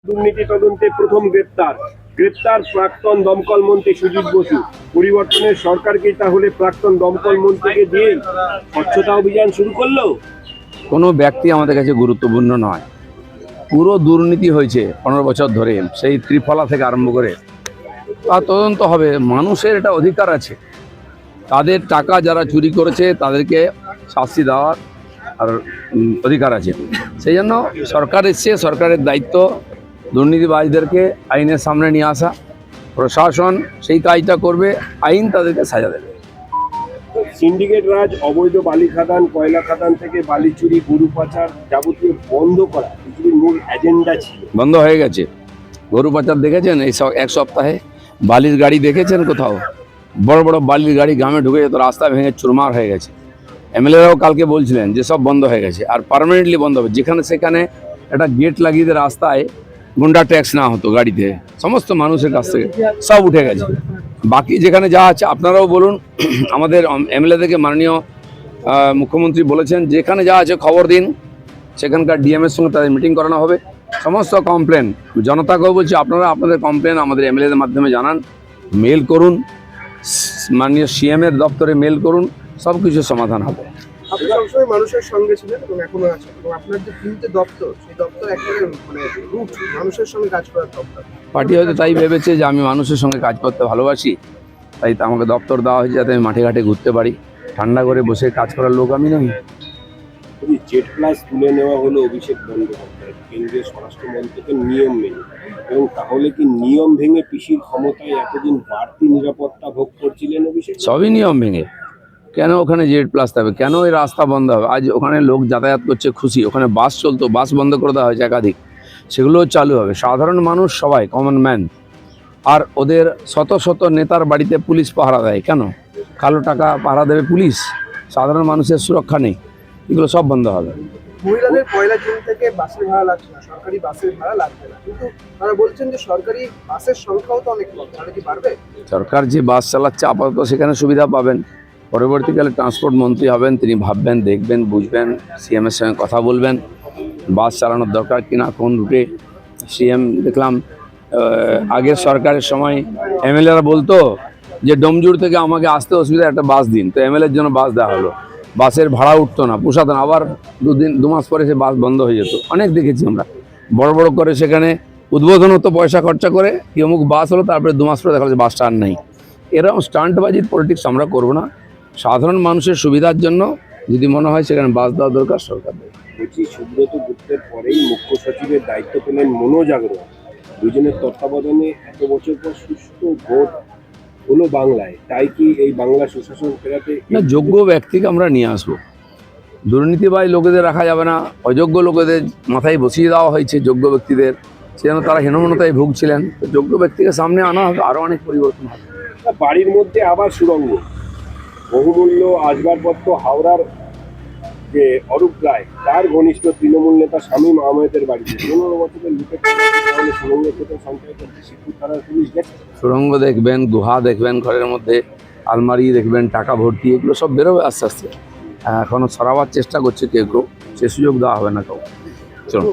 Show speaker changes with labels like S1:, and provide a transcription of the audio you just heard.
S1: দুর্নীতি তদন্তে প্রথম গ্রেপ্তার প্রাক্তন দমকল মন্ত্রী সুজিত বসু। পরিবর্তনের সরকারকে তাহলে প্রাক্তন দমকল মন্ত্রীকে দিয়ে স্বচ্ছতা অভিযান শুরু করলো।
S2: কোনো ব্যক্তি আমাদের কাছে গুরুত্বপূর্ণ নয়, পুরো দুর্নীতি হয়েছে 15 বছর ধরে, সেই ত্রিফলা থেকে আরম্ভ করে তা তদন্ত হবে। মানুষের এটা অধিকার আছে, তাদের টাকা যারা চুরি করেছে তাদেরকে শাস্তি দেওয়ার আর অধিকার আছে। সেই জন্য সরকার এসছে, সরকারের দায়িত্ব দুর্নীতিবাজদেরকে আইনের সামনে নিয়ে আসা। প্রশাসন সেই কাজটা করবে, আইন তাদেরকে সাজা দেবে।
S1: সিন্ডিকেট রাজ, অবৈধ বালি খাদান, কয়লা খাদান থেকে বালি চুরি, গরু পাচার যাবতীয় বন্ধ করা বিজেপির মূল এজেন্ডা ছিল।
S2: বন্ধ হয়ে গেছে। গরু পাচার দেখেছেন এই এক সপ্তাহে? বালির গাড়ি দেখেছেন কোথাও? বড় বড় বালির গাড়ি গ্রামে ঢুকে যেত, রাস্তা ভেঙে চুরমার হয়ে গেছে। এমএলএরাও কালকে বলছিলেন যে সব বন্ধ হয়ে গেছে, আর পার্মানেন্টলি বন্ধ হবে। যেখানে সেখানে একটা গেট লাগিয়ে দিয়ে রাস্তায় গুন্ডা ট্যাক্স না হতো গাড়িতে, সমস্ত মানুষের কাছ থেকে সব উঠে গেছে। বাকি যেখানে যা আছে আপনারাও বলুন, আমাদের এমএলএদেরকে মাননীয় মুখ্যমন্ত্রী বলেছেন যেখানে যা আছে খবর দিন, সেখানকার ডিএমের সঙ্গে তাদের মিটিং করানো হবে। সমস্ত কমপ্লেন জনতাকেও বলছি, আপনারা আপনাদের কমপ্লেন আমাদের এমএলএদের মাধ্যমে জানান, মেল করুন, মাননীয় সিএমের দপ্তরে মেল করুন, সব কিছু সমাধান হবে।
S3: আপনি সবসময় মানুষের সঙ্গে ছিলেন এবং এখনো আছেন, এবং আপনার যে তিনটে দপ্তর, সেই দপ্তর একেবারে রুট মানুষের সঙ্গে কাজ করার দপ্তর।
S2: পার্টি হয়তো তাই ভেবেছে যে আমি মানুষের সঙ্গে কাজ করতে ভালোবাসি, তাই আমাকে দপ্তর দেওয়া হয়েছে যাতে আমি মাঠে ঘাটে ঘুরতে পারি। ঠান্ডা করে বসে কাজ করার লোক আমি নই।
S1: জেড প্লাস তুলে নেওয়া হলো অভিষেক বন্দ্যোপাধ্যায় কেন্দ্রীয় স্বরাষ্ট্রমন্ত্রকের নিয়ম মেনে, এবং তাহলে কি নিয়ম ভেঙে পিসির ক্ষমতায় এতদিন বাড়তি নিরাপত্তা ভোগ করছিলেন অভিষেক?
S2: সবই নিয়ম ভেঙে। কেন ওখানে জেড প্লাস হবে? কেন এই রাস্তা বন্ধ হবে? আজ ওখানে লোক যাতায়াত করছে খুশি, ওখানে বাস চলতো, বাস বন্ধ করে দেওয়া হয়েছে একাধিক, সেগুলোও চালু হবে। সাধারণ মানুষ সবাই কমন ম্যান, আর ওদের শত শত নেতার বাড়িতে পুলিশ পাহারা দেয়। কেন? কালো টাকা পাহারা দেবে পুলিশ? সাধারণ মানুষের সুরক্ষা নেই। এগুলো সব বন্ধ হবে।
S3: মহিলাদের পয়লা জুন থেকে বাসের ভাড়া লাগছে না, সরকারি বাসের ভাড়া লাগবে না, কিন্তু তারা বলছেন যে সরকারি বাসের সংখ্যাও তো অনেক কম, তাহলে কি বাড়বে?
S2: সরকার যে বাস চালাচ্ছে আপাতত সেখানে সুবিধা পাবেন। পরবর্তীকালে ট্রান্সপোর্ট মন্ত্রী হবেন, তিনি ভাববেন, দেখবেন, বুঝবেন, সিএমের সঙ্গে কথা বলবেন বাস চালানোর দরকার কিনা, কোন রুটে। সিএম দেখলাম আগের সরকারের সময় এমএলএরা বলতো যে ডোমজুর থেকে আমাকে আসতে অসুবিধা, একটা বাস দিন, তো এমএলএর জন্য বাস দেওয়া হলো। বাসের ভাড়া উঠতো না, পোষাতো না, আবার দু মাস পরে সে বাস বন্ধ হয়ে যেত। অনেক দেখেছি আমরা। বড় বড় করে সেখানে উদ্বোধন হতো, পয়সা খরচা করে, কি অমুক বাস হলো, তারপরে 2 মাস পরে দেখা যাচ্ছে বাসটা আর নেই। এরকম স্টান্টবাজির পলিটিক্স আমরা করবো না। সাধারণ মানুষের সুবিধার জন্য যদি মনে হয় সেখানে বাস দেওয়া দরকার, সরকার দেবে।
S1: বলছি, সুব্রত গুপ্তের পরেই মুখ্য সচিবের দায়িত্ব পেলেন মনোজ আগরওয়াল। দুজনের তত্ত্বাবধানে এত বছর পর সুষ্ঠু ভোট হলো বাংলায়, তাই কি এই বাংলা সুশাসন ফেরাতে?
S2: না, যোগ্য ব্যক্তিকে আমরা নিয়ে আসবো। দুর্নীতিবাজ লোকেদের রাখা যাবে না। অযোগ্য লোকেদের মাথায় বসিয়ে দেওয়া হয়েছে, যোগ্য ব্যক্তিদের, সেজন্য তারা হীনমন্যতায় ভুগছিলেন। তো যোগ্য ব্যক্তিকে সামনে আনা হবে, আরও অনেক পরিবর্তন হবে।
S1: বাড়ির মধ্যে আবার সুড়ঙ্গ, বহুমূল্য আসবাবপত্র হাওড়ার যে অরূপ রায়, তার ঘনিষ্ঠ তৃণমূল নেতা শামীম আহমেদের বাড়িতে 15 বছরের লুটের তাহলে সুড়ঙ্গের ক্ষেত্রে সঞ্চয় করতে শিবপুর থানার পুলিশ গেছে।
S2: সুড়ঙ্গ দেখবেন, গুহা দেখবেন, ঘরের মধ্যে আলমারি দেখবেন, টাকা ভর্তি, এগুলো সব বেরোবে আস্তে আস্তে। এখনও সরাবার চেষ্টা করছে কেউ কেউ, সে সুযোগ দেওয়া হবে না কাউ। চলো।